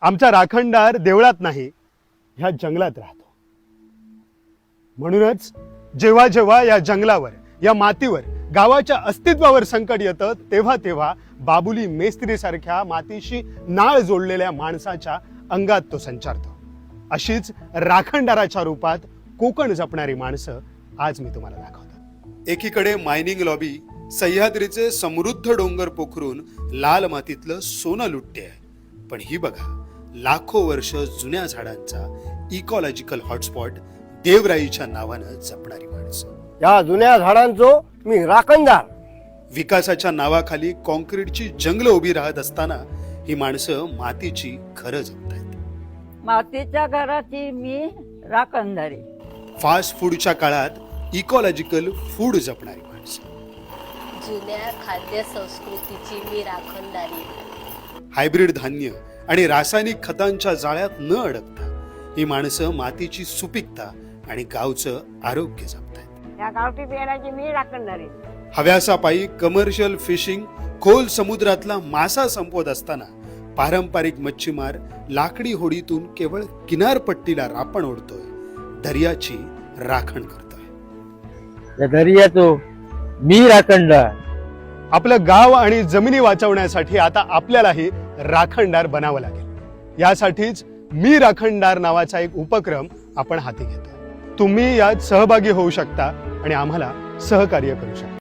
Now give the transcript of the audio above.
आमचा राखणदार देवळात नाही, ह्या जंगलात राहतो. म्हणूनच जेव्हा जेव्हा या जंगलावर, या मातीवर, गावाच्या अस्तित्वावर संकट येतं, तेव्हा तेव्हा बाबुली मेस्त्री सारख्या मातीशी नाळ जोडलेल्या माणसाच्या अंगात तो संचारतो. अशीच राखणदाराच्या रूपात कोकण जपणारी माणसं आज मी तुम्हाला दाखवतो. एकीकडे मायनिंग लॉबी सह्याद्रीचे समृद्ध डोंगर पोखरून लाल मातीतलं सोनं लुटते आहे, पण ही बघा लाखो वर्ष जुन्या झाडांचा इकॉलॉजिकल हॉटस्पॉट देवराईच्या नावानं जपणारी माणसं. या जुन्या झाडांचो मी राखणदार. विकासाच्या नावाखाली कॉन्क्रीटची जंगल उभी राहत असताना ही माणसं मातीची घरं जपतायत. मातीच्या घराची मी राखणदारी. फास्ट फूडच्या काळात इकॉलॉजिकल फूड जपणारी माणसं. जुन्या खाद्य संस्कृतीची मी राखणदारी. हायब्रिड धान्य आणि रासायनिक खतांच्या जाळ्यात न अडकता ही माणसं मातीची सुपीकता आणि गावचं आरोग्य जपतायत. या गावठी बियाण्याची मी राखणदारी. हव्यासापायी कमर्शियल फिशिंग खोल समुद्रातला मासा संपवत असताना पारंपरिक मच्छीमार लाकडी होडीतून केवळ किनारपट्टीला रापण ओढतोय, दर्याची राखण करतोय. या दर्याचो मी राखणदार. आपलं गाव आणि जमिनी वाचवण्यासाठी आता आपल्यालाही राखणदार बनावं लागेल. यासाठीच मी राखणदार नावाचा एक उपक्रम आपण हाती घेतो. तुम्ही यात सहभागी होऊ शकता आणि आम्हाला सहकार्य करू शकता.